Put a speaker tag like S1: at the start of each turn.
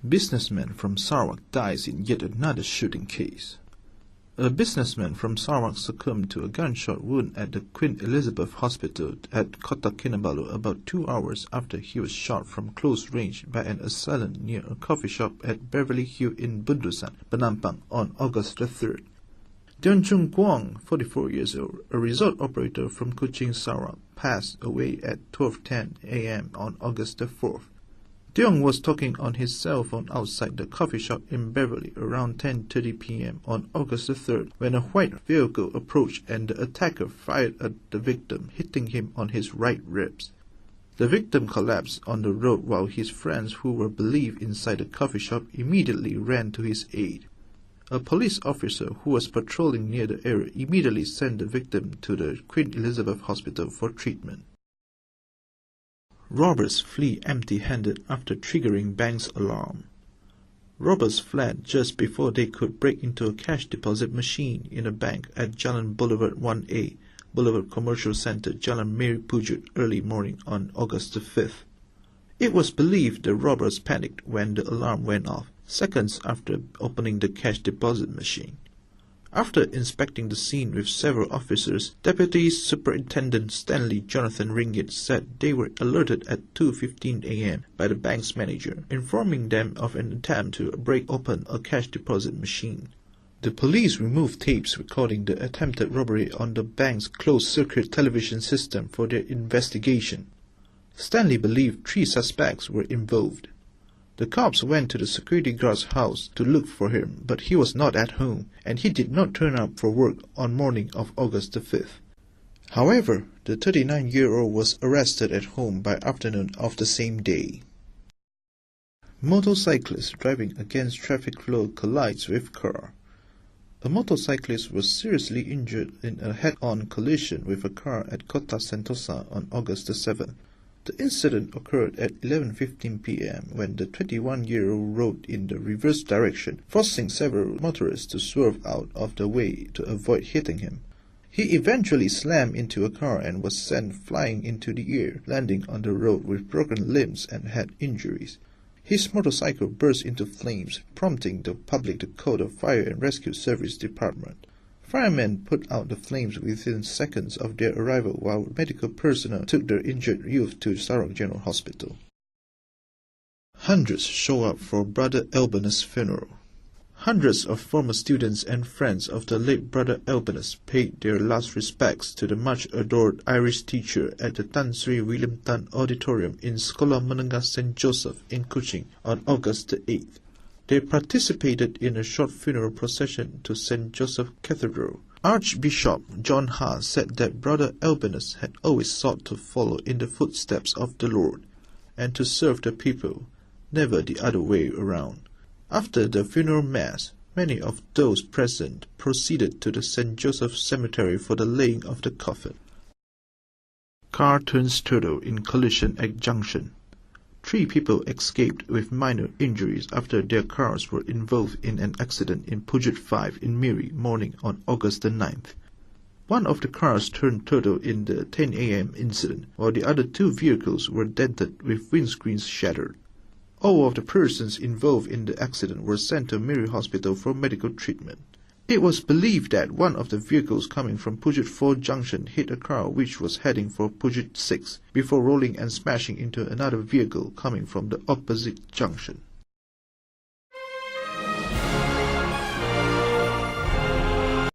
S1: Businessman from Sarawak dies in yet another shooting case. A businessman from Sarawak succumbed to a gunshot wound at the Queen Elizabeth Hospital at Kota Kinabalu about 2 hours after he was shot from close range by an assailant near a coffee shop at Beverly Hill in Bundusan, Penampang on August the 3rd. Deon Chung Kwong, 44 years old, a resort operator from Kuching, Sarawak, passed away at 12:10 a.m. on August the 4th. Deong was talking on his cell phone outside the coffee shop in Beverly around 10:30 p.m. on August the 3rd when a white vehicle approached and the attacker fired at the victim, hitting him on his right ribs. The victim collapsed on the road while his friends, who were believed inside the coffee shop, immediately ran to his aid. A police officer who was patrolling near the area immediately sent the victim to the Queen Elizabeth Hospital for treatment. Robbers flee empty-handed after triggering bank's alarm. Robbers fled just before they could break into a cash deposit machine in a bank at Jalan Boulevard 1A, Boulevard Commercial Center, Jalan Mary Pujut, early morning on August the 5th. It was believed the robbers panicked when the alarm went off, seconds after opening the cash deposit machine. After inspecting the scene with several officers, Deputy Superintendent Stanley Jonathan Ringgit said they were alerted at 2:15 a.m. by the bank's manager, informing them of an attempt to break open a cash deposit machine. The police removed tapes recording the attempted robbery on the bank's closed-circuit television system for their investigation. Stanley believed 3 suspects were involved. The cops went to the security guard's house to look for him, but he was not at home, and he did not turn up for work on morning of August the 5th. However, the 39-year-old was arrested at home by afternoon of the same day. Motorcyclist driving against traffic flow collides with car. A motorcyclist was seriously injured in a head-on collision with a car at Kota Sentosa on August the 7th. The incident occurred at 11:15 p.m. when the 21-year-old rode in the reverse direction, forcing several motorists to swerve out of the way to avoid hitting him. He eventually slammed into a car and was sent flying into the air, landing on the road with broken limbs and head injuries. His motorcycle burst into flames, prompting the public to call the Fire and Rescue Service Department. Firemen put out the flames within seconds of their arrival, while medical personnel took the injured youth to Sarawak General Hospital. Hundreds show up for Brother Albinus' funeral. Hundreds of former students and friends of the late Brother Albinus paid their last respects to the much-adored Irish teacher at the Tan Sri William Tan Auditorium in Sekolah Menengah St. Joseph in Kuching on August the 8th. They participated in a short funeral procession to St. Joseph Cathedral. Archbishop John Ha said that Brother Albinus had always sought to follow in the footsteps of the Lord and to serve the people, never the other way around. After the funeral mass, many of those present proceeded to the St. Joseph Cemetery for the laying of the coffin. Car turns turtle in collision at junction. 3 people escaped with minor injuries after their cars were involved in an accident in Pujut 5 in Miri morning on August the 9th. One of the cars turned turtle in the 10 a.m. incident, while the other 2 vehicles were dented with windscreens shattered. All of the persons involved in the accident were sent to Miri Hospital for medical treatment. It was believed that one of the vehicles coming from Pujut 4 junction hit a car which was heading for Pujut 6 before rolling and smashing into another vehicle coming from the opposite junction.